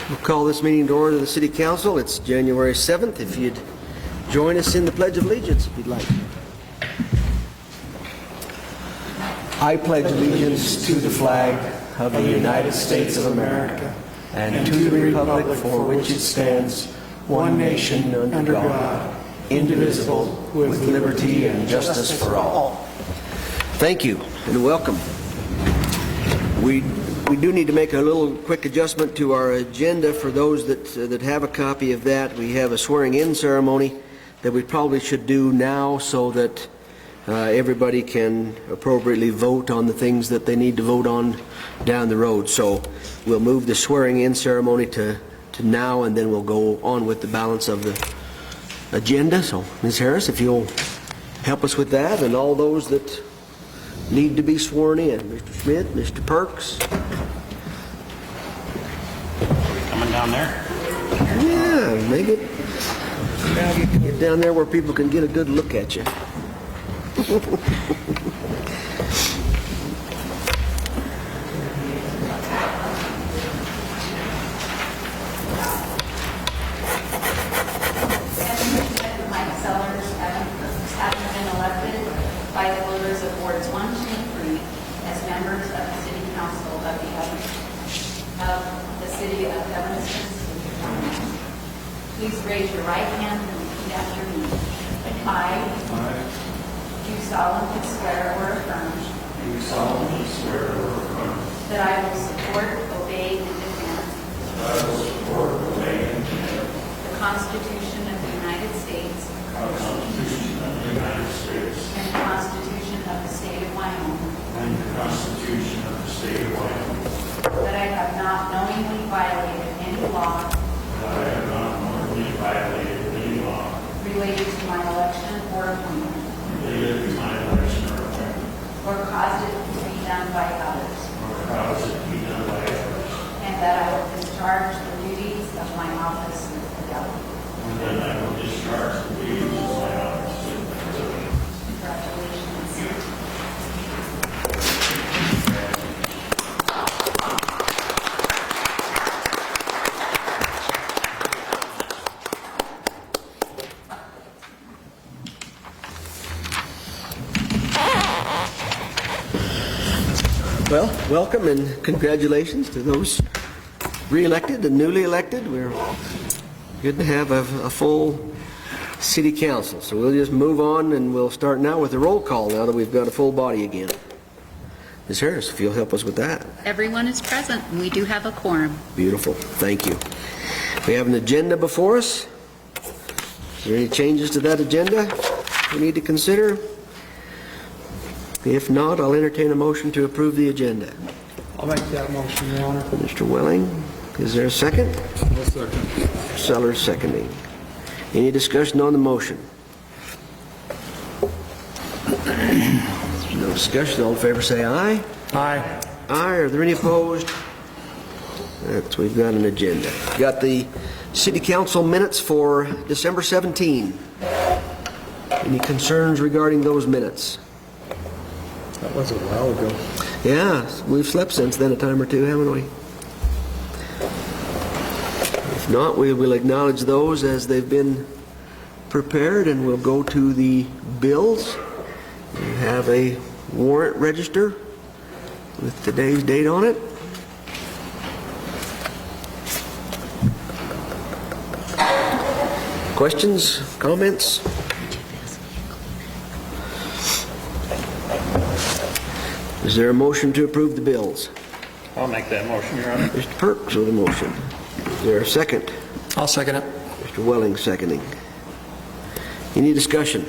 We'll call this meeting to order of the City Council. It's January 7th. If you'd join us in the Pledge of Allegiance, if you'd like. I pledge allegiance to the flag of the United States of America and to the republic for which it stands, one nation under God, indivisible, with liberty and justice for all. Thank you and welcome. We do need to make a little quick adjustment to our agenda for those that have a copy of that. We have a swearing-in ceremony that we probably should do now so that everybody can appropriately vote on the things that they need to vote on down the road. So we'll move the swearing-in ceremony to now, and then we'll go on with the balance of the agenda. So, Ms. Harris, if you'll help us with that, and all those that need to be sworn in. Mr. Schmidt, Mr. Perks. Coming down there? Yeah, make it. Get down there where people can get a good look at you. Please raise your right hand and repeat after me. I do solemnly swear or affirm that I will support, obey, and defend the Constitution of the United States and the Constitution of the State of Wyoming, that I have not knowingly violated any law related to my election or appointment, or caused it to be done by others, and that I will discharge the duties of my office with fidelity. Congratulations. Well, welcome and congratulations to those re-elected and newly elected. We're good to have a full city council. So we'll just move on and we'll start now with the roll call now that we've got a full body again. Ms. Harris, if you'll help us with that. Everyone is present, and we do have a quorum. Beautiful. Thank you. We have an agenda before us. Is there any changes to that agenda we need to consider? If not, I'll entertain a motion to approve the agenda. I'll make that motion, Your Honor. Mr. Welling, is there a second? I'll second. Mr. Sellers seconding. Any discussion on the motion? No discussion. All in favor say aye. Aye. Aye. Are there any opposed? We've got an agenda. We've got the City Council minutes for December 17. Any concerns regarding those minutes? That was a while ago. Yeah, we've slept since then a time or two, haven't we? If not, we will acknowledge those as they've been prepared, and we'll go to the bills. We have a warrant register with today's date on it. Questions, comments? Is there a motion to approve the bills? I'll make that motion, Your Honor. Mr. Perks with a motion. Is there a second? I'll second it. Mr. Welling seconding. Any discussion?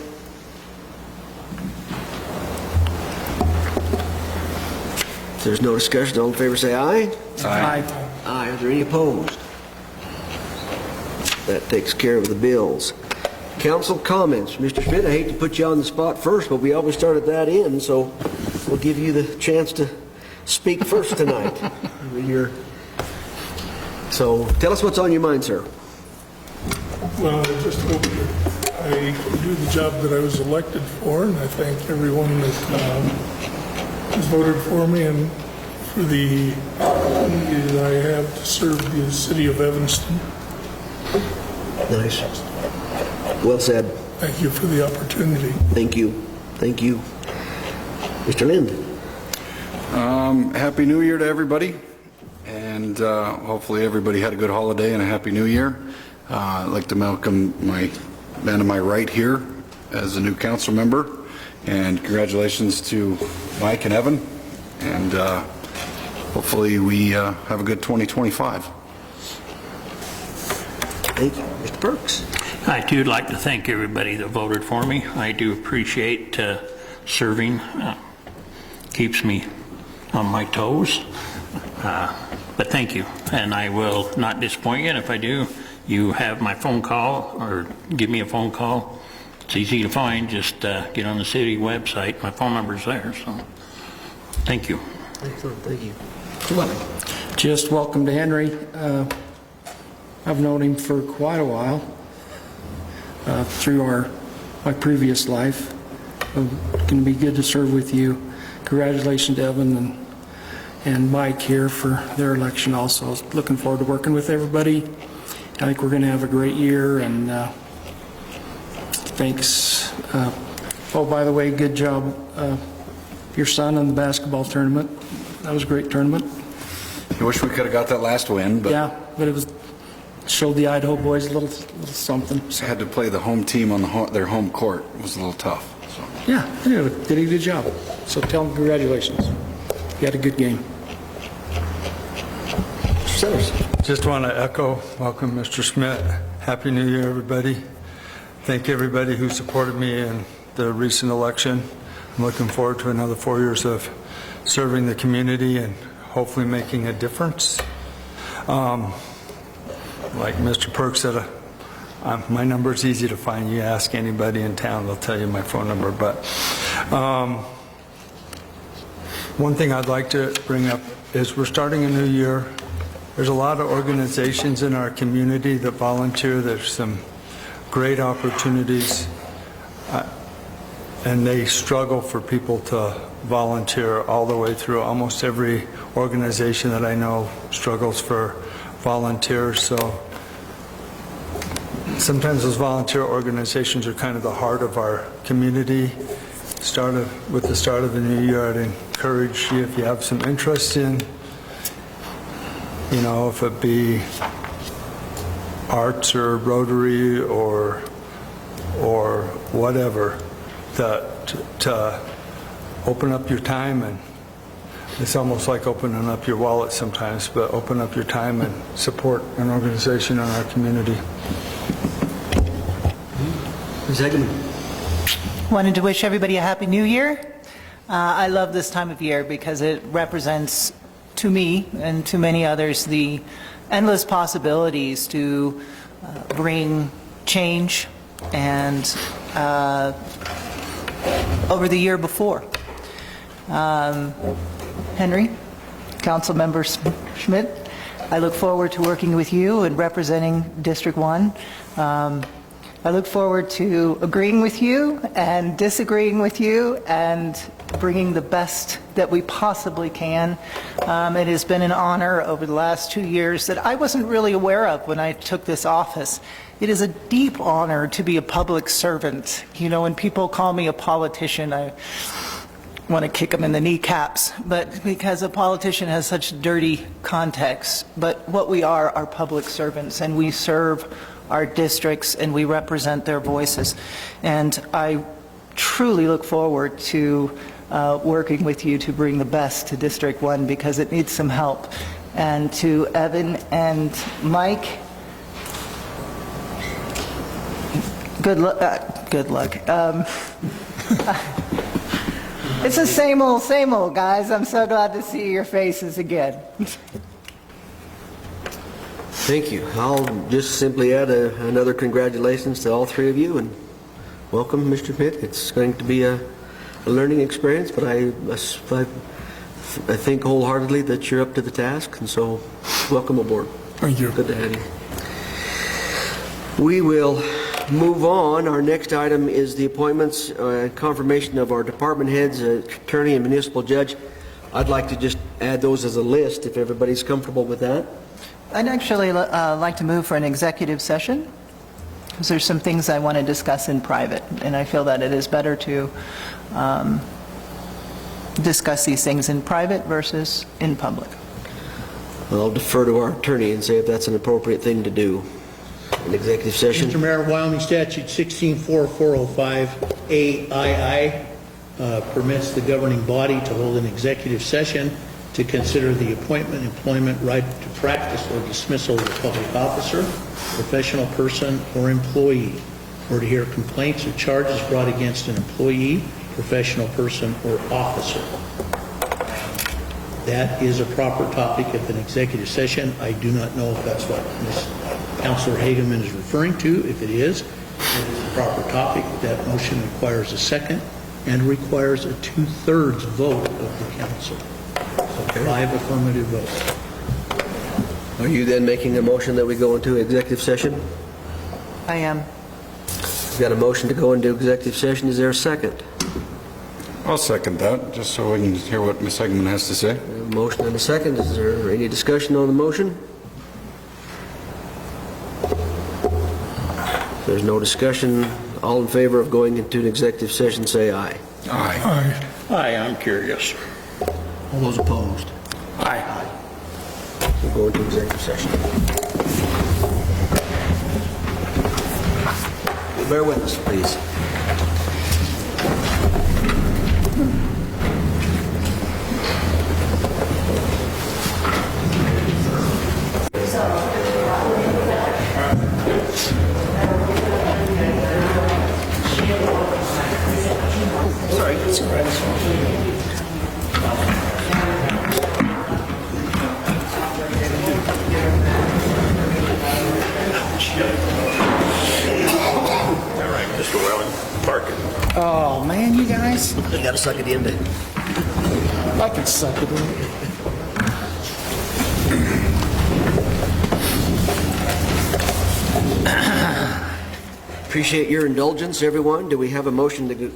If there's no discussion, all in favor say aye. Aye. Aye. Are there any opposed? That takes care of the bills. Council comments. Mr. Schmidt, I hate to put you on the spot first, but we always start at that end, so we'll give you the chance to speak first tonight. So tell us what's on your mind, sir. Well, I just hope that I do the job that I was elected for, and I thank everyone that has voted for me and for the opportunity that I have to serve the city of Evanston. Nice. Well said. Thank you for the opportunity. Thank you. Thank you. Mr. Lind. Happy New Year to everybody, and hopefully everybody had a good holiday and a Happy New Year. I'd like to welcome my man to my right here as a new council member, and congratulations to Mike and Evan, and hopefully we have a good 2025. Thank you. Mr. Perks. I too would like to thank everybody that voted for me. I do appreciate serving. Keeps me on my toes. But thank you, and I will not disappoint you. And if I do, you have my phone call, or give me a phone call. It's easy to find. Just get on the city website. My phone number's there. So, thank you. Excellent. Thank you. Just welcome to Henry. I've known him for quite a while through my previous life. It's going to be good to serve with you. Congratulations to Evan and Mike here for their election also. Looking forward to working with everybody. I think we're going to have a great year, and thanks. Oh, by the way, good job, your son in the basketball tournament. That was a great tournament. I wish we could have got that last win, but Yeah, but it showed the Idaho boys a little something. I had to play the home team on their home court. It was a little tough. So. Yeah, they did a good job. So tell them congratulations. You had a good game. Sellers. Just want to echo, welcome Mr. Schmidt. Happy New Year, everybody. Thank everybody who supported me in the recent election. I'm looking forward to another 4 years of serving the community and hopefully making a difference. Like Mr. Perks said, my number is easy to find. You ask anybody in town, they'll tell you my phone number. But one thing I'd like to bring up is we're starting a new year. There's a lot of organizations in our community that volunteer. There's some great opportunities, and they struggle for people to volunteer all the way through. Almost every organization that I know struggles for volunteers. So sometimes those volunteer organizations are kind of the heart of our community. With the start of the new year, I'd encourage you, if you have some interest in, if it be arts or Rotary or whatever, to open up your time. And it's almost like opening up your wallet sometimes, but open up your time and support an organization in our community. Ms. Hageman. Wanted to wish everybody a Happy New Year. I love this time of year because it represents, to me and to many others, the endless possibilities to bring change and over the year before. Henry, Councilmember Schmidt, I look forward to working with you and representing District 1. I look forward to agreeing with you and disagreeing with you and bringing the best that we possibly can. It has been an honor over the last 2 years that I wasn't really aware of when I took this office. It is a deep honor to be a public servant. When people call me a politician, I want to kick them in the kneecaps, but because a politician has such dirty context. But what we are public servants, and we serve our districts and we represent their voices. And I truly look forward to working with you to bring the best to District 1 because it needs some help. And to Evan and Mike, good luck. It's the same old, guys. I'm so glad to see your faces again. Thank you. I'll just simply add another congratulations to all three of you, and welcome, Mr. Schmidt. It's going to be a learning experience, but I think wholeheartedly that you're up to the task, and so welcome aboard. Thank you. Good to have you. We will move on. Our next item is the appointments and confirmation of our department heads, attorney and municipal judge. I'd like to just add those as a list, if everybody's comfortable with that. I'd actually like to move for an executive session, because there's some things I want to discuss in private, and I feel that it is better to discuss these things in private versus in public. I'll defer to our attorney and say if that's an appropriate thing to do. An executive session. Mr. Mayor, Wyoming Statute 164405 permits the governing body to hold an executive session to consider the appointment, employment, right to practice, or dismissal of a public officer, professional person, or employee, or to hear complaints or charges brought against an employee, professional person, or officer. That is a proper topic of an executive session. I do not know if that's what Ms. Councilor Hageman is referring to. If it is a proper topic. That motion requires a second and requires a 2/3 vote of the council. So 5 affirmative votes. Are you then making a motion that we go into executive session? I am. We've got a motion to go into executive session. Is there a second? I'll second that, just so we can hear what Ms. Hegman has to say. We have a motion and a second. Is there any discussion on the motion? If there's no discussion, all in favor of going into an executive session, say aye. Aye. Hi, I'm curious. All those opposed? Aye. We'll go into executive session. Bear with us, please. All right, Mr. Welling, park it. Oh, man, you guys, You gotta suck it in to... I could suck it in. Appreciate your indulgence, everyone. Do we have a motion to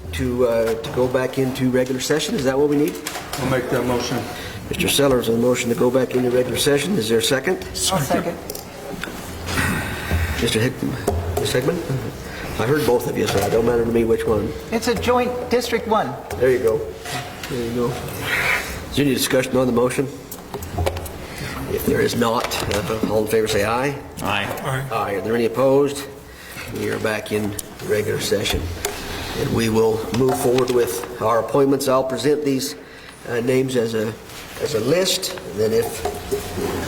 go back into regular session? Is that what we need? I'll make that motion. Mr. Sellers, a motion to go back into regular session. Is there a second? I'll second. Mr. Hickman? Ms. Hickman? I heard both of you, so it don't matter to me which one. It's a joint District 1. There you go. There you go. Is there any discussion on the motion? If there is not, all in favor say aye. Aye. Aye. Are there any opposed? We are back in regular session. And we will move forward with our appointments. I'll present these names as a list. And then if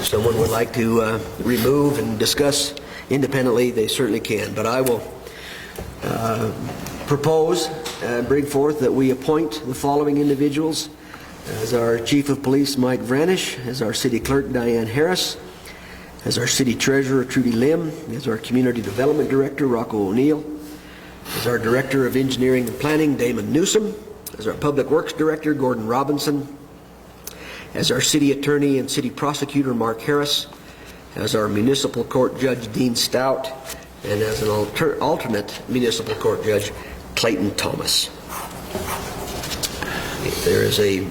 someone would like to remove and discuss independently, they certainly can. But I will propose and bring forth that we appoint the following individuals as our Chief of Police, Mike Vranish, as our City Clerk, Diane Harris, as our City Treasurer, Trudy Lim, as our Community Development Director, Rocco O'Neill, as our Director of Engineering and Planning, Damon Newsom, as our Public Works Director, Gordon Robinson, as our City Attorney and City Prosecutor, Mark Harris, as our Municipal Court Judge, Dean Stout, and as an alternate Municipal Court Judge, Clayton Thomas. If there is a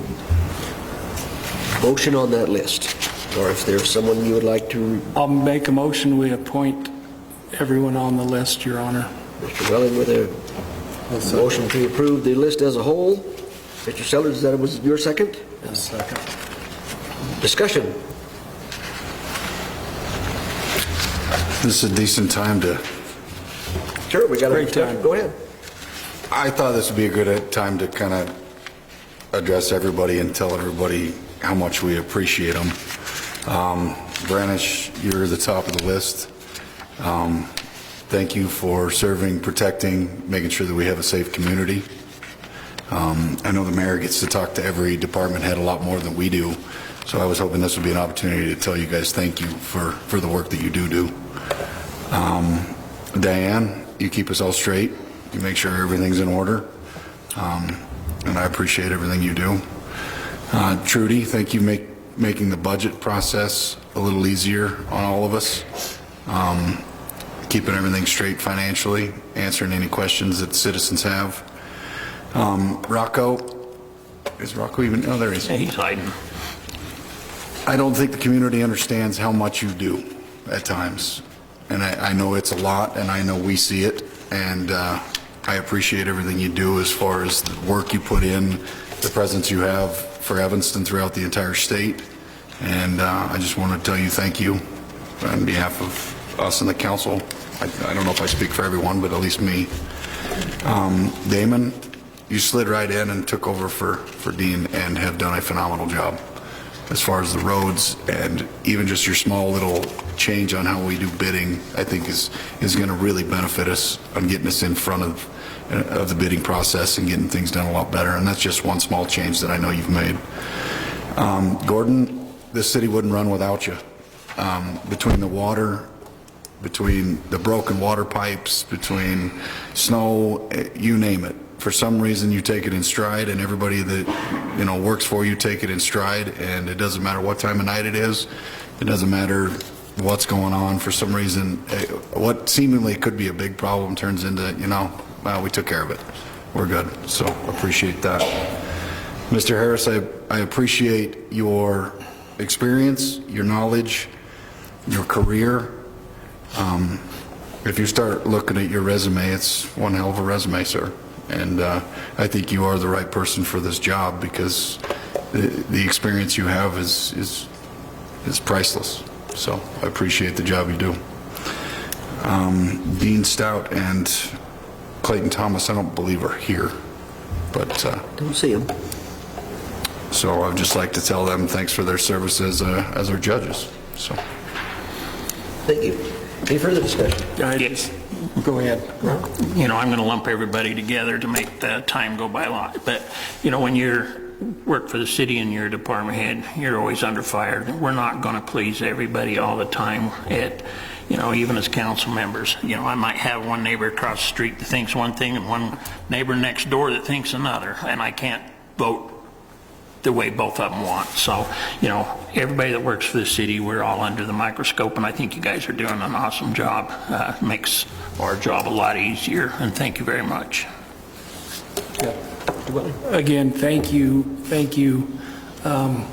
motion on that list, or if there's someone you would like to... I'll make a motion, we appoint everyone on the list, Your Honor. Mr. Welling with a motion to approve the list as a whole. Mr. Sellers, that was your second? Second. Discussion. This is a decent time to... Sure, we got a Great discussion. time. Go ahead. I thought this would be a good time to kind of address everybody and tell everybody how much we appreciate them. Branish, you're the top of the list. Thank you for serving, protecting, making sure that we have a safe community. I know the mayor gets to talk to every department head a lot more than we do, so I was hoping this would be an opportunity to tell you guys thank you for the work that you do. Diane, you keep us all straight. You make sure everything's in order, and I appreciate everything you do. Trudy, thank you making the budget process a little easier on all of us, keeping everything straight financially, answering any questions that citizens have. Rocco, is Rocco even, oh, there he is. Yeah, he's hiding. I don't think the community understands how much you do at times. And I know it's a lot, and I know we see it, and I appreciate everything you do as far as the work you put in, the presence you have for Evanston throughout the entire state. And I just want to tell you thank you on behalf of us and the council. I don't know if I speak for everyone, but at least me. Damon, you slid right in and took over for Dean and have done a phenomenal job as far as the roads, and even just your small little change on how we do bidding, I think is going to really benefit us on getting us in front of the bidding process and getting things done a lot better. And that's just one small change that I know you've made. Gordon, this city wouldn't run without you. Between the water, between the broken water pipes, between snow, you name it. For some reason, you take it in stride, and everybody that, you know, works for you take it in stride, and it doesn't matter what time of night it is. It doesn't matter what's going on. For some reason, what seemingly could be a big problem turns into, you know, well, we took care of it. We're good. So appreciate that. Mr. Harris, I appreciate your experience, your knowledge, your career. If you start looking at your resume, it's one hell of a resume, sir. And I think you are the right person for this job, because the experience you have is priceless. So I appreciate the job you do. Dean Stout and Clayton Thomas, I don't believe are here, but Don't see him. so I'd just like to tell them thanks for their service as our judges. So Thank you. Any further discussion? Go ahead. You know, I'm going to lump everybody together to make the time go by a lot. But, you know, when you work for the city and you're a department head, you're always under fire. We're not going to please everybody all the time. You know, even as council members, you know, I might have one neighbor across the street that thinks one thing and one neighbor next door that thinks another, and I can't vote the way both of them want. So, you know, everybody that works for the city, we're all under the microscope, and I think you guys are doing an awesome job. Makes our job a lot easier, and thank you very much. Again, thank you. Thank you. I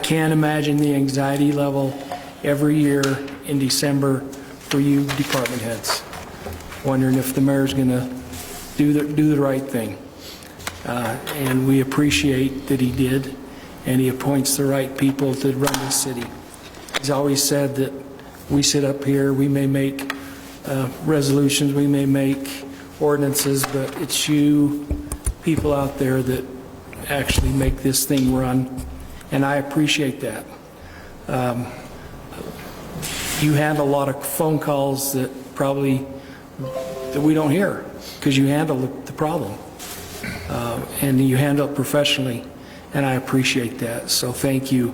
can't imagine the anxiety level every year in December for you department heads, wondering if the mayor's going to do the right thing. And we appreciate that he did, and he appoints the right people to run the city. He's always said that we sit up here, we may make resolutions, we may make ordinances, but it's you people out there that actually make this thing run, and I appreciate that. You handle a lot of phone calls that we don't hear, because you handle the problem. And you handle it professionally, and I appreciate that, so thank you.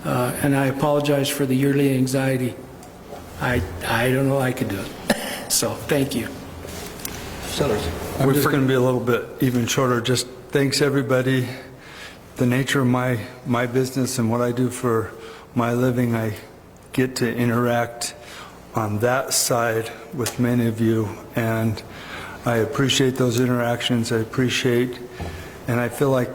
And I apologize for the yearly anxiety. I don't know I could do it, so thank you. Sellers. I'm just going to be a little bit even shorter. Just thanks, everybody. The nature of my business and what I do for my living, I get to interact on that side with many of you, and I appreciate those interactions. I appreciate, and I feel like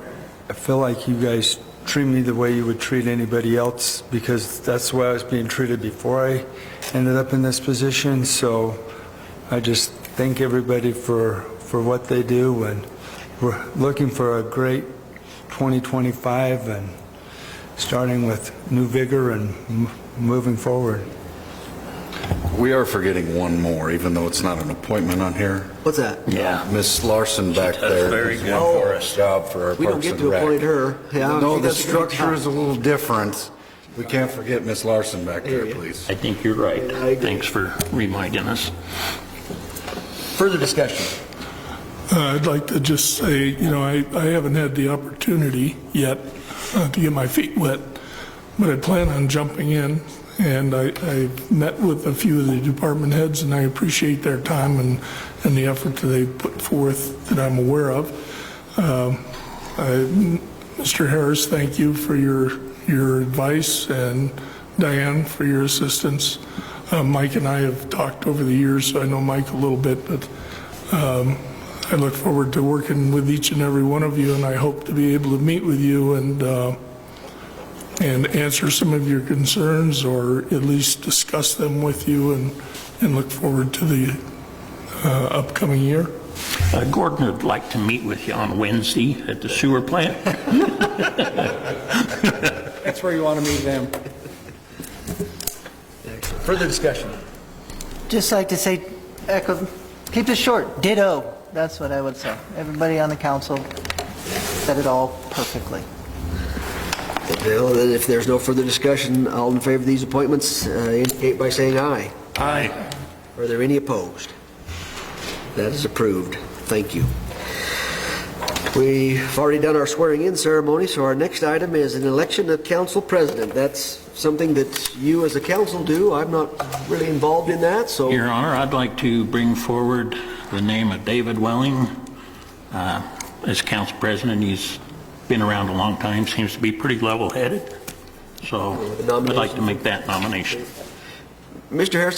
you guys treat me the way you would treat anybody else, because that's the way I was being treated before I ended up in this position. So I just thank everybody for what they do, and we're looking for a great 2025 and starting with new vigor and moving forward. we are forgetting one more, even though it's not an appointment on here. What's that? Yeah. Miss Larson back does there. very does good a for wonderful job for our We don't Parks get and to Rec. appoint her. Yeah, No, she the does a great structure is a little different. We can't forget Miss Larson back there, Yeah. please. I think you're right. I agree. Thanks for reminding us. Further discussion? I'd like to just say, I haven't had the opportunity yet to get my feet wet, but I plan on jumping in, and I've met with a few of the department heads, and I appreciate their time and the effort that they put forth that I'm aware of. Mr. Harris, thank you for your advice, and Diane for your assistance. Mike and I have talked over the years, so I know Mike a little bit, but I look forward to working with each and every one of you, and I hope to be able to meet with you and answer some of your concerns, or at least discuss them with you, and look forward to the upcoming year. Gordon would like to meet with you on Wednesday at the sewer plant. That's where you want to meet them. Further discussion? Just like to say, echo, keep this short, ditto. That's what I would say. Everybody on the council said it all perfectly. Well, then if there's no further discussion, all in favor of these appointments indicate by saying aye. Aye. Are there any opposed? That is approved. Thank you. We've already done our swearing-in ceremony, so our next item is an election of council president. That's something that you as a council do. I'm not really involved in that, so... Your Honor, I'd like to bring forward the name of David Welling as council president. He's been around a long time, seems to be pretty level-headed. So I'd like to make that nomination. Mr. Harris,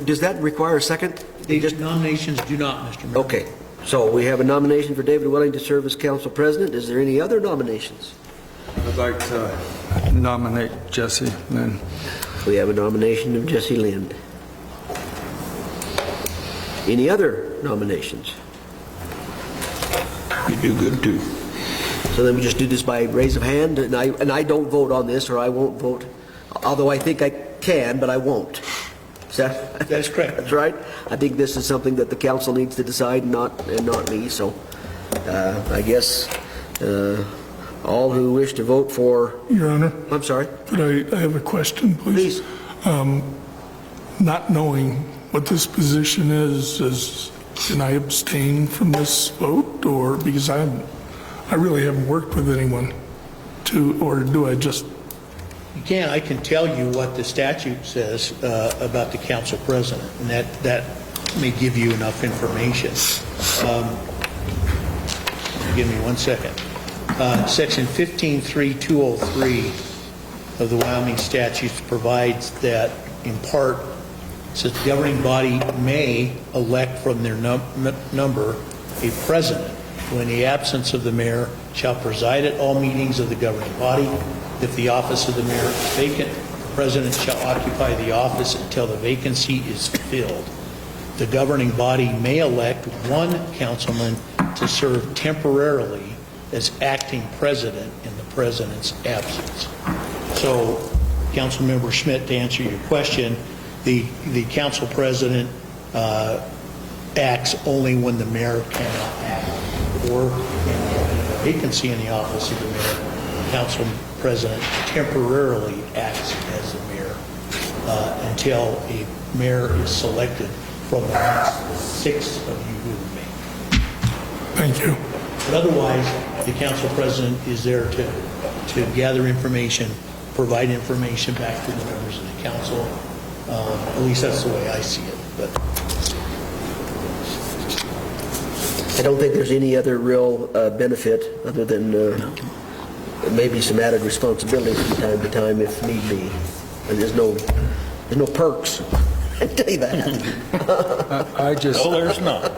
does that require a second? The nominations do not, Mr. Mayor. Okay, so we have a nomination for David Welling to serve as council president. Is there any other nominations? I'd like to nominate Jesse Lynn. We have a nomination of Jesse Lind. Any other nominations? You do good, too. So then we just do this by raise of hand, and I don't vote on this, or I won't vote, although I think I can, but I won't. That's correct. That's right. I think this is something that the council needs to decide, and not me. So I guess all who wish to vote for... Your Honor, I'm sorry. could I have a question, please? Please. Not knowing what this position is, can I abstain from this vote? Or because I really haven't worked with anyone or do I just... You can. I can tell you what the statute says about the council president, and that may give you enough information. Give me 1 second. Section 15.3.203 of the Wyoming statutes provides that, in part, says the governing body may elect from their number a president, who in the absence of the mayor shall preside at all meetings of the governing body. If the office of the mayor is vacant, the president shall occupy the office until the vacancy is filled. The governing body may elect one councilman to serve temporarily as acting president in the president's absence. So, Councilmember Schmidt, to answer your question, the council president acts only when the mayor cannot act, or in a vacancy in the office of the mayor, the council president temporarily acts as the mayor until a mayor is selected from amongst the 6 of you who remain. Thank you. But otherwise, the council president is there to gather information, provide information back to the members of the council. At least that's the way I see it. But I don't think there's any other real benefit other than maybe some added responsibilities from time to time if need be. And there's no perks. I tell you that. No, there's not.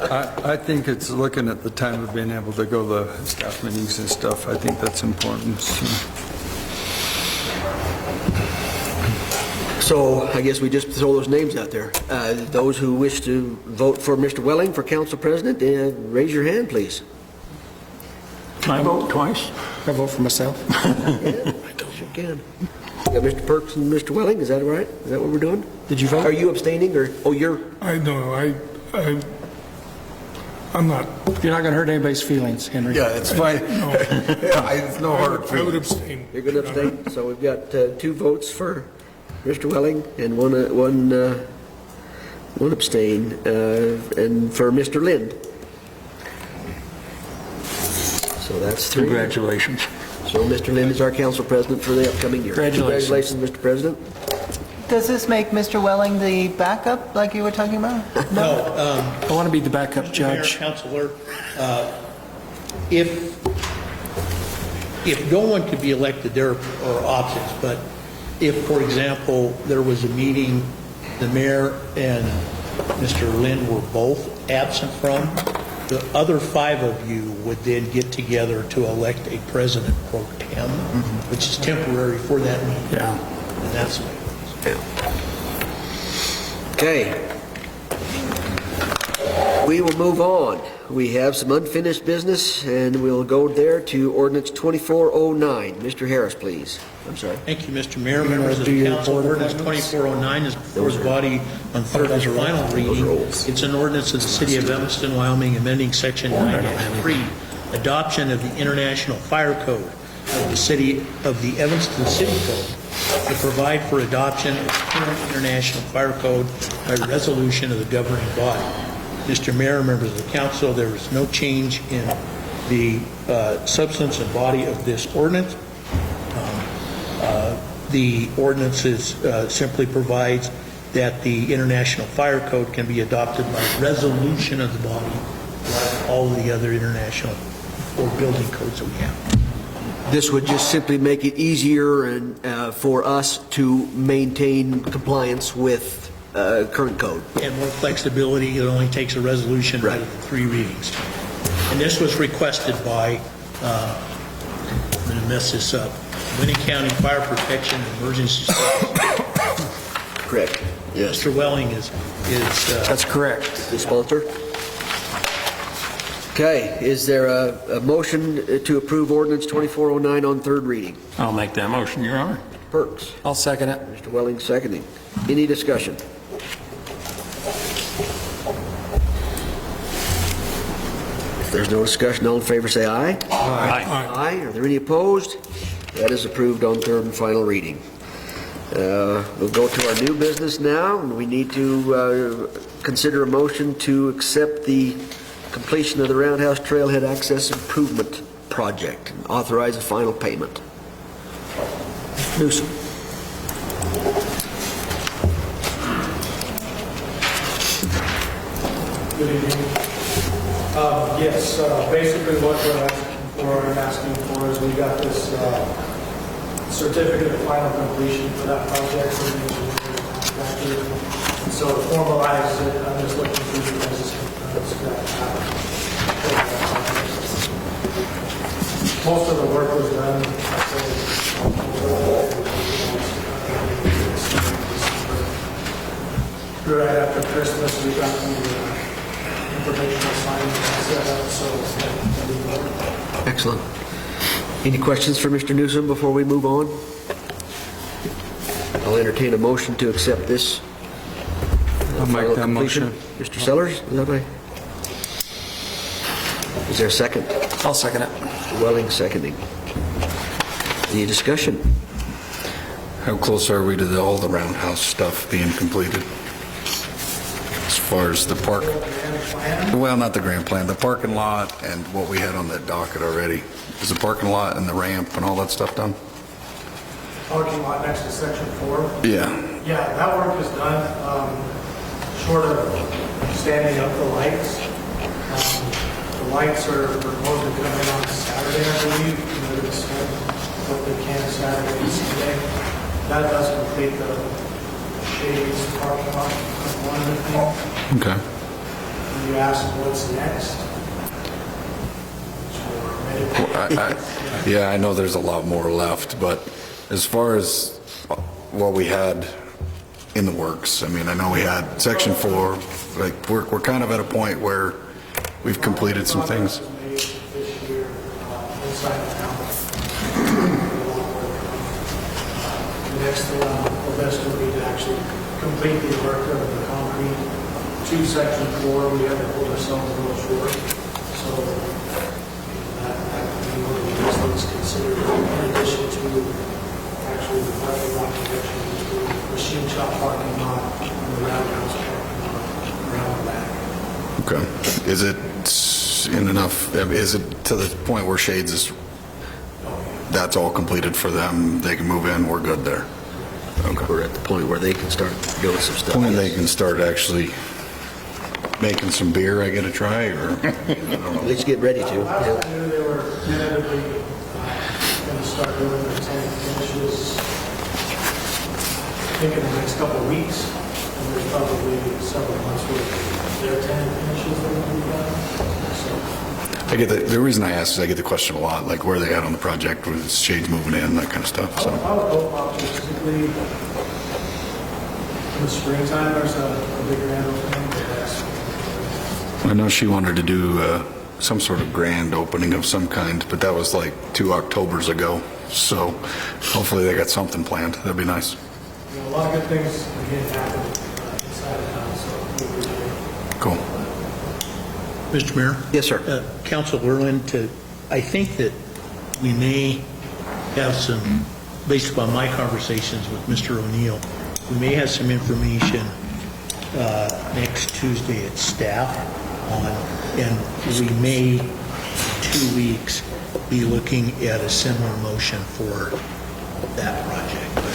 I think it's looking at the time of being able to go to staff meetings and stuff. I think that's important. So I guess we just throw those names out there. Those who wish to vote for Mr. Welling for council president, raise your hand, please. Can I vote twice? I vote for myself. Yeah, sure can. We got Mr. Perks and Mr. Welling, is that right? Is that what we're doing? Did you vote? Are you abstaining, or, you're... I'm not... You're not going to hurt anybody's feelings, Henry. Yeah, it's fine. It's no hard I would abstain. You're going to abstain? So we've got 2 votes for Mr. Welling and one abstain, and for Mr. Lind. So that's 3. Congratulations. So Mr. Lind is our council president for the upcoming year. Congratulations. Congratulations, Mr. President. Does this make Mr. Welling the backup, like you were talking about? no, I want to be the backup Mr. judge. Mayor, Councilor, if no one could be elected, there are options. But if, for example, there was a meeting the mayor and Mr. Lind were both absent from, The other 5 of you would then get together to elect a president pro tem, which is temporary for that meeting. Yeah. And that's the way it is. Okay. We will move on. We have some unfinished business, and we'll go there to ordinance 2409. Mr. Harris, please. I'm sorry. Thank you, Mr. Mayor, members of the council. Ordinance 2409 is before the body on third and final reading. It's an ordinance of the city of Evanston, Wyoming, amending section 9-3, adoption of the International Fire Code of the city of the Evanston City Code to provide for adoption of the current International Fire Code by resolution of the governing body. Mr. Mayor, members of the council, there is no change in the substance and body of this ordinance. The ordinance simply provides that the International Fire Code can be adopted by resolution of the body, like all the other international or building codes that we have. This would just simply make it easier and for us to maintain compliance with current code. And more flexibility. It only takes a resolution rather than 3 readings. And this was requested by, I'm going to mess this up, Winnie County Fire Protection and Emergency Services. Correct. Yes. Mr. Welling is That's correct. The sponsor. Okay. Is there a motion to approve ordinance 2409 on third reading? I'll make that motion, Your Honor. Perks. I'll second it. Mr. Welling seconding. Any discussion? If there's no discussion, all in favor say aye. Aye. Aye. Are there any opposed? That is approved on third and final reading. We'll go to our new business now, and we need to consider a motion to accept the completion of the Roundhouse Trailhead Access Improvement Project and authorize a final payment. Newsom. Good evening. Yes, basically what we're asking for is we got this certificate of final completion for that project. So to formalize it, I'm just looking through the business. Most of the work was done. Right after Christmas, we got the informational sign set up, so. Excellent. Any questions for Mr. Newsom before we move on? I'll entertain a motion to accept this. I'll make final that completion. motion. Mr. Sellers, is that right? Is there a second? I'll second it. Mr. Welling seconding. Any discussion? How close are we to all the roundhouse stuff being completed? As far as the park, well, not the grand plan, the parking lot and what we had on that docket already. Is the parking lot and the ramp and all that stuff done? Parking lot next to section 4. Yeah. Yeah, that work is done, short of standing up the lights. The lights are proposed to come in on Saturday, I believe. They're going to spend what they can Saturday and Sunday. That does complete the shades parking lot. One of the things. Okay. You asked what's next. Yeah, I know there's a lot more left, but as far as what we had in the works, I mean, I know we had section 4, like we're kind of at a point where we've completed some things. This year, inside the house. The next one, the best would be to actually complete the work of the concrete to section 4. We had to hold ourselves a little short, so that would be one of the best things considered in addition to actually the parking lot connection, the machine shop parking lot, and the roundhouse parking lot around the back. Okay. Is it in enough, is it to the point where shades is, that's all completed for them, they can move in, we're good there? Okay. We're at the point where they can start doing some stuff. When they can start actually making some beer, I get to try, or? At least get ready to. Last Yeah. I knew, they were tentatively going to start doing the tank finishes, I think in the next couple of weeks, and there's probably several months worth of their tank finishes that will be done. So, I get the reason I ask is I get the question a lot, like where are they at on the project, with shades moving in, that kind of stuff, so. I would hope optimistically in the springtime there's a big grand opening. But that's, I know she wanted to do some sort of grand opening of some kind, but that was like 2 Octobers ago, so hopefully they got something planned, that'd be nice. you know, a lot of good things again happen inside the house. So we appreciate it. Cool. Mr. Mayor? Yes, sir. Council Berlin, I think that we may have some, based upon my conversations with Mr. O'Neill, we may have some information next Tuesday at staff on, and we may, in 2 weeks, be looking at a similar motion for that project. But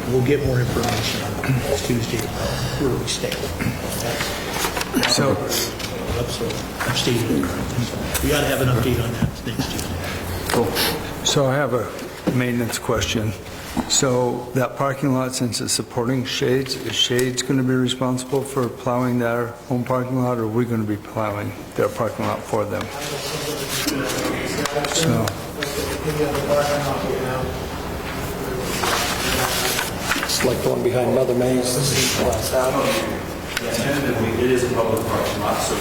we'll get more information on next Tuesday about where we stand. So, I'm stating it correctly. So we ought to have an update on that next Tuesday. so I have a maintenance question. So that parking lot, since it's supporting Shades, is Shades going to be responsible for plowing their home parking lot, or are we going to be plowing their parking lot for them? So, It's like the one behind Mother Mays. Tentatively, it is a public parking lot, so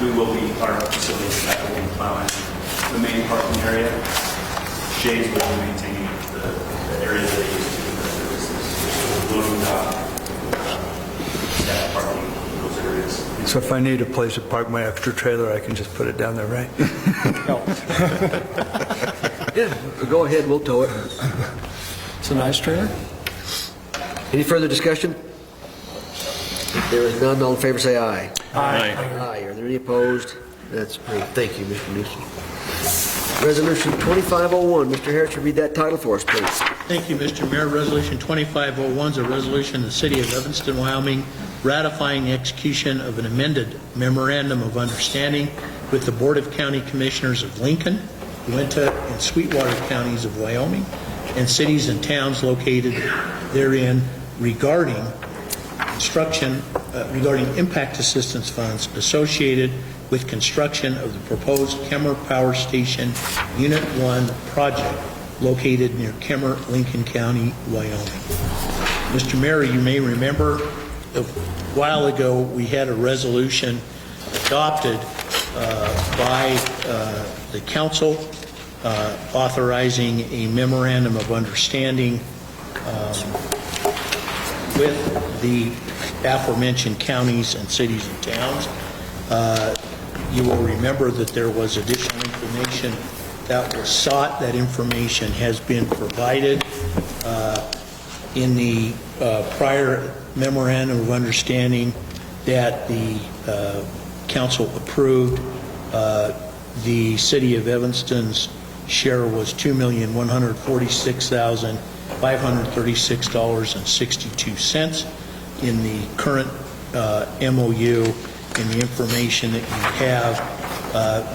we will be, our facility staff will be plowing the main parking area. Shades will be maintaining the area that they use to do their business, loading dock, staff parking, those areas. so if I need a place to park my extra trailer, I can just put it down there, right? Yeah, go ahead, we'll tow it. It's a nice trailer. Any further discussion? If there is none, all in favor say aye. Aye. Aye. Are there any opposed? That's great. Thank you, Mr. Newsom. Resolution 2501. Mr. Harris, read that title for us, please. Thank you, Mr. Mayor. Resolution 2501 is a resolution of the City of Evanston, Wyoming, ratifying the execution of an amended memorandum of understanding with the Board of County Commissioners of Lincoln, Uinta, and Sweetwater counties of Wyoming, and cities and towns located therein regarding regarding impact assistance funds associated with construction of the proposed Kemmer Power Station Unit 1 project located near Kemmer, Lincoln County, Wyoming. Mr. Mayor, you may remember a while ago we had a resolution adopted by the council authorizing a memorandum of understanding with the aforementioned counties and cities and towns. You will remember that there was additional information that was sought. That information has been provided in the prior memorandum of understanding that the council approved. The city of Evanston's share was $2,146,536.62. In the current MOU, in the information that you have,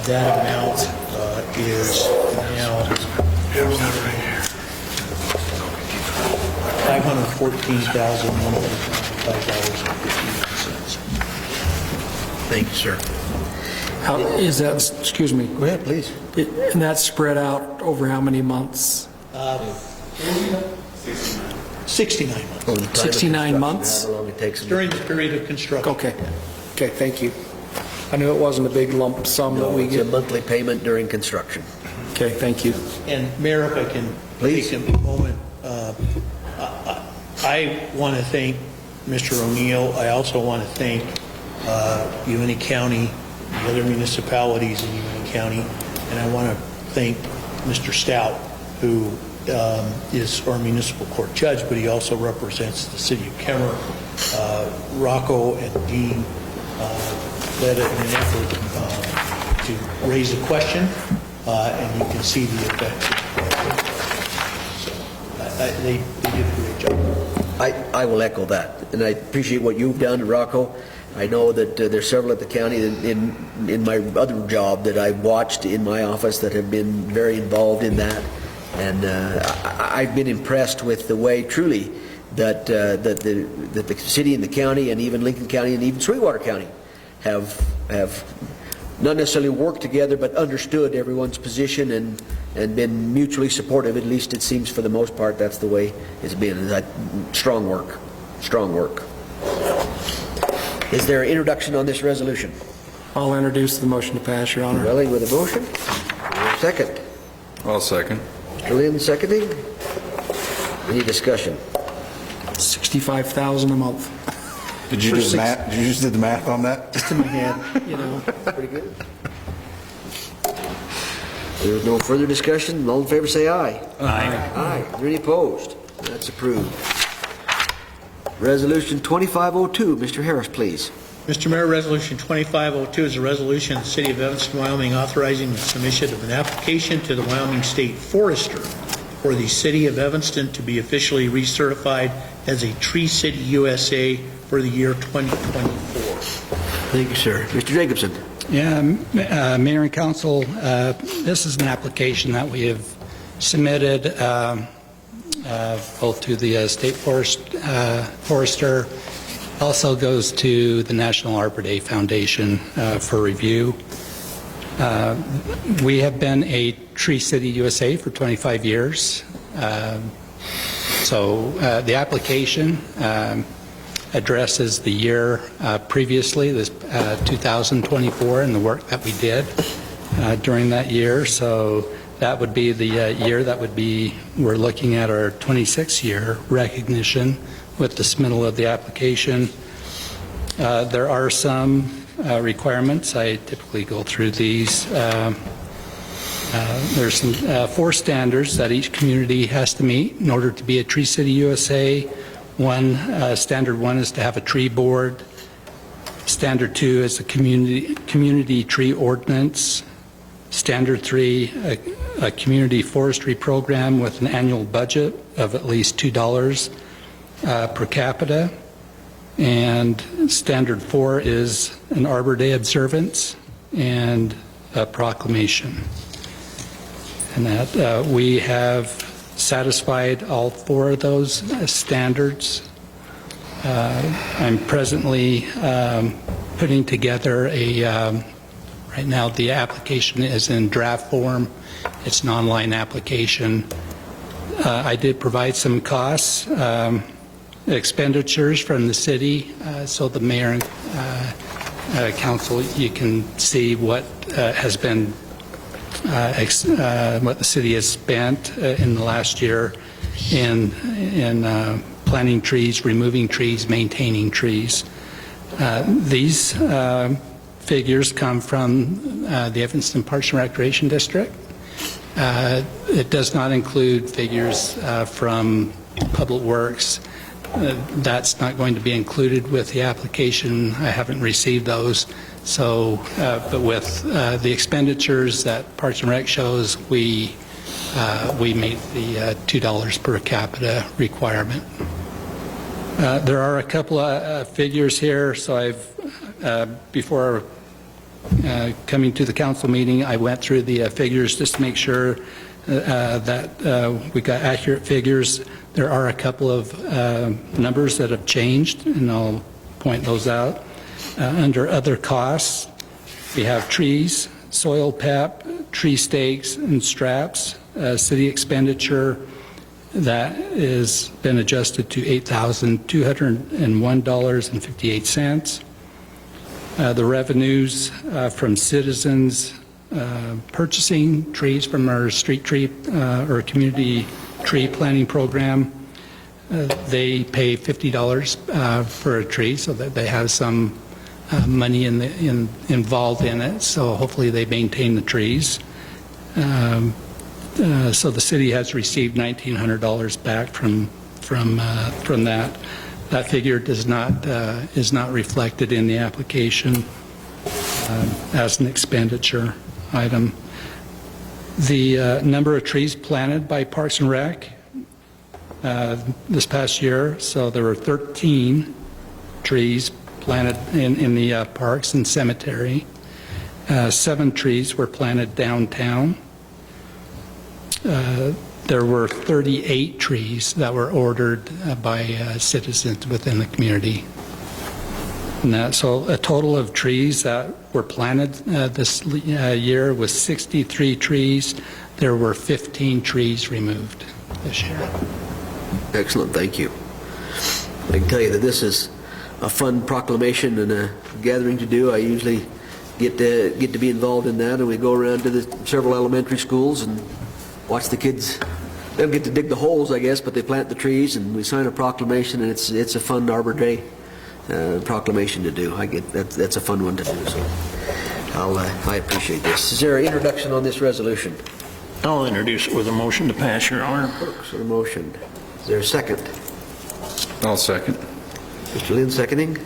that amount is now $514,195.51. Thank you, sir. How is that, excuse me, Go ahead, please. and that's spread out over how many months? 69 months. Over the time of 69 construction, months? How long it takes. During the period of construction. Okay, thank you. I knew it wasn't a big lump sum that No, we it's a get. monthly payment during construction. Okay, thank you. And Mayor, if I can Please. take a moment, I want to thank Mr. O'Neill. I also want to thank Uinta County, the other municipalities in Uinta County, and I want to thank Mr. Stout, who is our municipal court judge, but he also represents the city of Kemmer. Rocco and Dean led in an effort to raise a question, and you can see the effect. So they did a great job. I will echo that, and I appreciate what you've done, Rocco. I know that there's several at the county in my other job that I've watched in my office that have been very involved in that, and I've been impressed with the way, truly, that the city and the county and even Lincoln County and even Sweetwater County have not necessarily worked together, but understood everyone's position and been mutually supportive. At least it seems for the most part that's the way it's been. That strong work. Strong work. Is there an introduction on this resolution? I'll introduce the motion to pass, Your Honor. Welling with a motion. Second. I'll second. Mr. Lynn seconding. Any discussion? $65,000 a month. Did you For do six- the math? Did you just did the math on that? Just in my head, you know. Pretty good. There's no further discussion. All in favor say aye. Aye. Aye. Are there any opposed? That's approved. Resolution 2502. Mr. Harris, please. Mr. Mayor, Resolution 2502 is a resolution of the City of Evanston, Wyoming, authorizing the submission of an application to the Wyoming State Forester for the City of Evanston to be officially recertified as a Tree City USA for the year 2024. Thank you, sir. Mr. Jacobson. Yeah, Mayor and Council, this is an application that we have submitted both to the State Forester, also goes to the National Arbor Day Foundation for review. We have been a Tree City USA for 25 years. So the application addresses the year previously, this 2024, and the work that we did during that year. So that would be the year that would be, we're looking at our 26th year recognition with the submittal of the application. There are some requirements. I typically go through these. There's some 4 standards that each community has to meet in order to be a Tree City USA. Standard 1 is to have a tree board. Standard 2 is a community tree ordinance. Standard 3, a community forestry program with an annual budget of at least $2 per capita. And Standard 4 is an Arbor Day observance and a proclamation. And that we have satisfied all 4 of those standards. I'm presently putting together right now the application is in draft form. It's an online application. I did provide some costs, expenditures from the city, so the mayor and council, you can see what has been what the city has spent in the last year in planting trees, removing trees, maintaining trees. These figures come from the Evanston Parks and Recreation District. It does not include figures from Public Works. That's not going to be included with the application. I haven't received those. So, but with the expenditures that Parks and Rec shows, we meet the $2 per capita requirement. There are a couple of figures here. So I've, before coming to the council meeting, I went through the figures just to make sure that we got accurate figures. There are a couple of numbers that have changed, and I'll point those out. Under other costs, we have trees, soil PEP, tree stakes, and straps. City expenditure that has been adjusted to $8,201.58. The revenues from citizens purchasing trees from our street tree or community tree planting program, they pay $50 for a tree, so that they have some money involved in it. So hopefully they maintain the trees. So the city has received $1,900 back from that. That figure is not reflected in the application as an expenditure item. The number of trees planted by Parks and Rec this past year, so there were 13 trees planted in the parks and cemetery. 7 trees were planted downtown. There were 38 trees that were ordered by citizens within the community. So a total of trees that were planted this year was 63 trees. There were 15 trees removed this year. Excellent, thank you. I can tell you that this is a fun proclamation and a gathering to do. I usually get to be involved in that, and we go around to the several elementary schools and watch the kids. They don't get to dig the holes, I guess, but they plant the trees, and we sign a proclamation, and it's a fun Arbor Day proclamation to do. That's a fun one to do. So I appreciate this. Is there an introduction on this resolution? I'll introduce it with a motion to pass, Your Honor. So the motion. Is there a second? I'll second. Mr. Lynn seconding.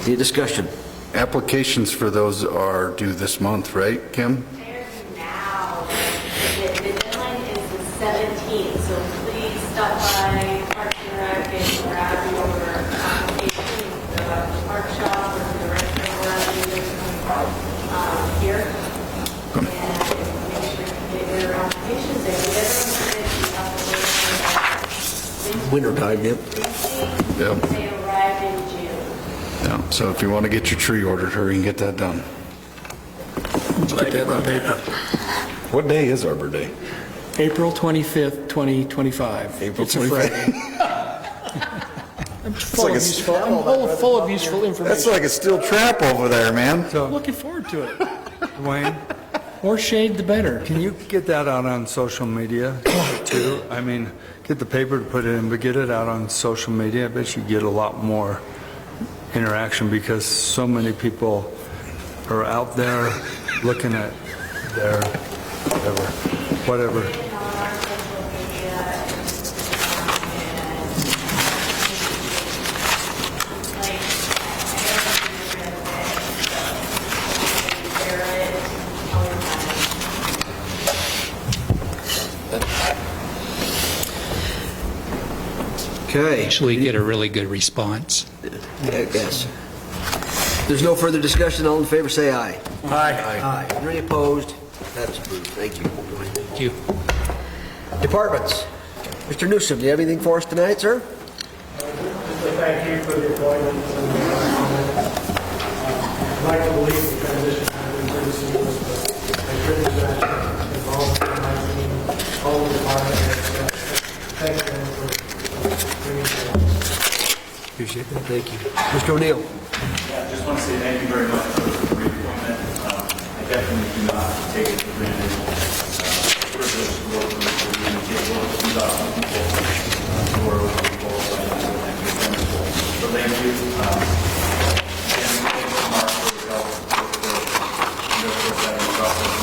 Any discussion? Applications for those are due this month, right, Kim? They're now. The deadline is the 17th, so please stop by Park and Rec and grab your application, the park shop or the restaurant, wherever you live here. And make sure you get your applications in. The deadline is Winter time, yep. Yep. They arrive in June. Yeah, so if you want to get your tree ordered, hurry and get that done. Put that on paper. What day is Arbor Day? April 25th, 2025. April It's a Friday. I'm full of useful information. That's like a steel trap over there, man. I'm looking forward to it. Dwayne, More shade, the better. can you get that out on social media too? I mean, get the paper to put it in, but get it out on social media. I bet you get a lot more interaction because so many people are out there looking at their whatever. Okay. Actually get a really good response. Yes. There's no further discussion. All in favor, say aye. Aye. Aye. Any opposed? That's approved. Thank you. Thank you. Departments. Mr. Newsom, do you have anything for us tonight, sir? Just to thank you for the appointment and the comment. I'd like to believe the transition has been pretty seamless, but I couldn't imagine involved in my team, all the department heads. Thank you for bringing it. Appreciate that. Thank you. Mr. O'Neill. Yeah, I just want to say thank you very much for the reappointment. I definitely do not take it for granted. Privilege to work with you and get work with 2,000 people who are qualified and wonderful. So thank you. And thank you, Mark, for your help with that process.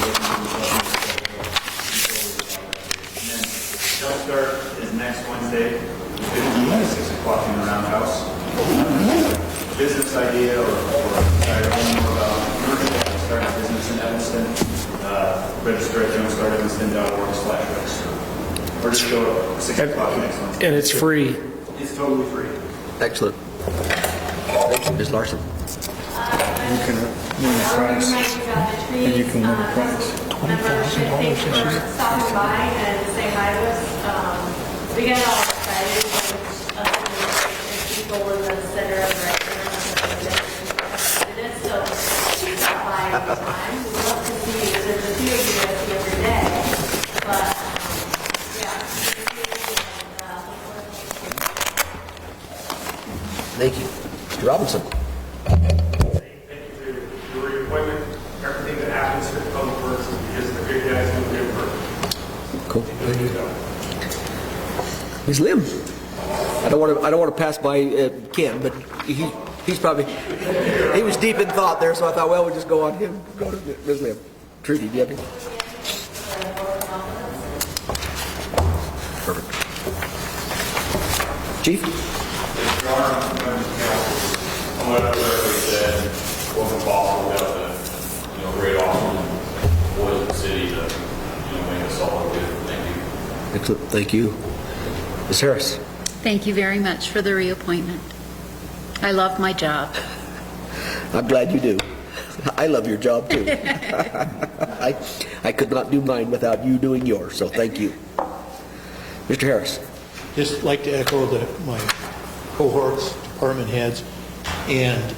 And then Jumpstart is next Wednesday. It's going to be at 6 o'clock in the Roundhouse. Business idea or desire to learn more about commercial, start a business in Evanston, register at jonesevanston.org/register. Or just go to 6 o'clock next Wednesday. And it's free. It's totally free. Excellent. Thank you, Ms. Larson. You can win the prize. And you can win the prize. Thanks for stopping by and saying hi to us. We get all excited when people in the center of the so we stop by every time. We love to see you. There's a few of you I see every day. But, yeah. Thank you. Mr. Robinson. Thank you for your reappointment. Everything that happens for the public works is because the good guys do good work. Cool. Ms. Lim. I don't want to pass by Ken, but he's probably he was deep in thought there, so I thought, well, we'll just go on him. Go to Ms. Lim. Trudy, do you have anything? Perfect. Chief. Your Honor, members of council, on what I've already said, wasn't possible without the, great awesome boys of the city to, make us all look good. Thank you. Excellent. Thank you. Ms. Harris. Thank you very much for the reappointment. I love my job. I'm glad you do. I love your job too. I could not do mine without you doing yours, so thank you. Mr. Harris. Just like to echo my cohorts, department heads. And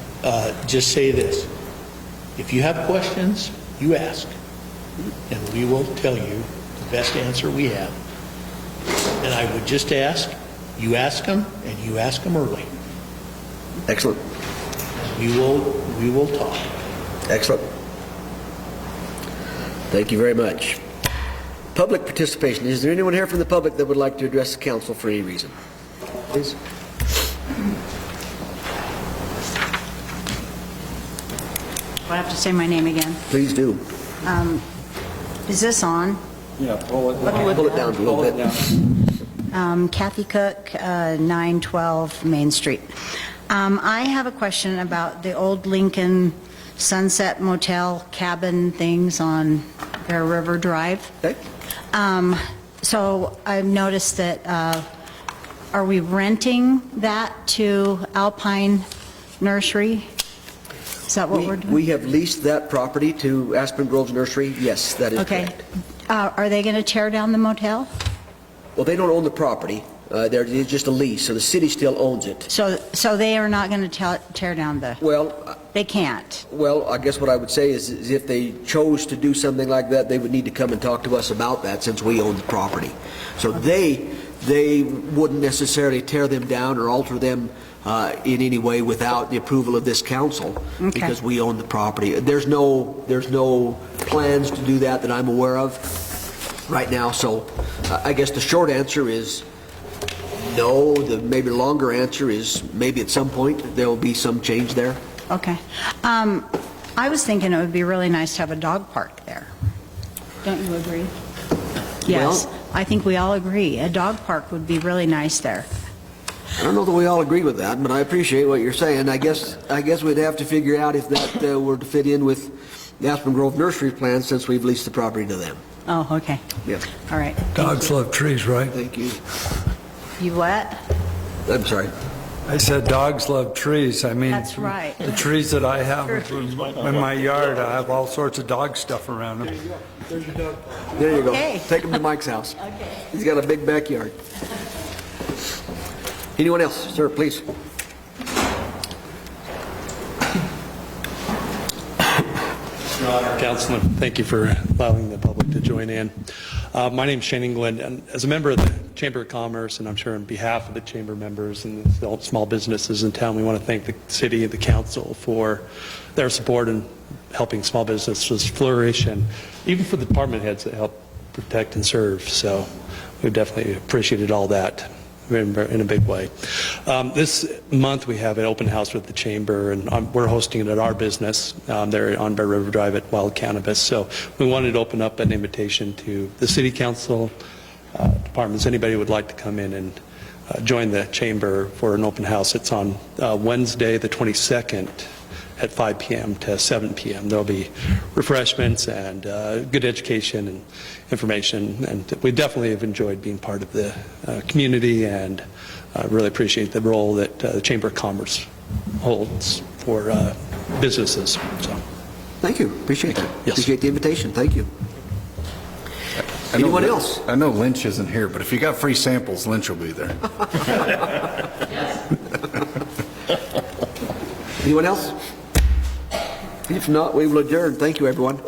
just say this, if you have questions, you ask, and we will tell you the best answer we have. And I would just ask, you ask them, and you ask them early. Excellent. We will talk. Excellent. Thank you very much. Public participation. Is there anyone here from the public that would like to address the council for any reason? Please. Do I have to say my name again? Please do. Is this on? Yeah, pull it Pull it down a little bit. Kathy Cook, 912 Main Street. I have a question about the old Lincoln Sunset Motel cabin things on Bear River Drive. Okay. So I've noticed that, are we renting that to Alpine Nursery? Is that what we're doing? We have leased that property to Aspen Groves Nursery. Yes, that is Okay. correct. Are they going to tear down the motel? Well, they don't own the property. It's just a lease, so the city still owns it. So they are not going to tear down the, Well, they can't? Well, I guess what I would say is if they chose to do something like that, they would need to come and talk to us about that since we own the property. So they wouldn't necessarily tear them down or alter them in any way without the approval of this council, Okay. because we own the property. There's no plans to do that I'm aware of right now. So I guess the short answer is no. The maybe longer answer is maybe at some point there will be some change there. Okay. I was thinking it would be really nice to have a dog park there. Don't you agree? Yes, I think we all agree. A dog park would be really nice there. I don't know that we all agree with that, but I appreciate what you're saying. I guess we'd have to figure out if that were to fit in with the Aspen Grove Nursery plan since we've leased the property to them. Oh, okay. Yeah. All right. Dogs love trees, right? Thank you. You what? I'm sorry. I said dogs love trees. I mean, That's right. the trees that I have in my yard, I have all sorts of dog stuff around them. There you go. Okay. Take him to Mike's house. Okay. He's got a big backyard. Anyone else? Sir, please. Your Honor, Councilman, thank you for allowing the public to join in. My name is Shane England, and as a member of the Chamber of Commerce, and I'm sure on behalf of the Chamber members and the small businesses in town, we want to thank the city and the council for their support in helping small businesses flourish, and even for the department heads that help protect and serve. So we've definitely appreciated all that in a big way. This month we have an open house with the Chamber, and we're hosting it at our business there on Bear River Drive at Wild Cannabis. So we wanted to open up an invitation to the City Council, departments, anybody who would like to come in and join the Chamber for an open house. It's on Wednesday the 22nd at 5 p.m. to 7 p.m. There'll be refreshments and good education and information, and we definitely have enjoyed being part of the community, and really appreciate the role that the Chamber of Commerce holds for businesses. So, Thank you. Appreciate that. Yes. Appreciate the invitation. Thank you. Anyone else? I know Lynch isn't here, but if you got free samples, Lynch will be there. Anyone else? If not, we will adjourn. Thank you, everyone.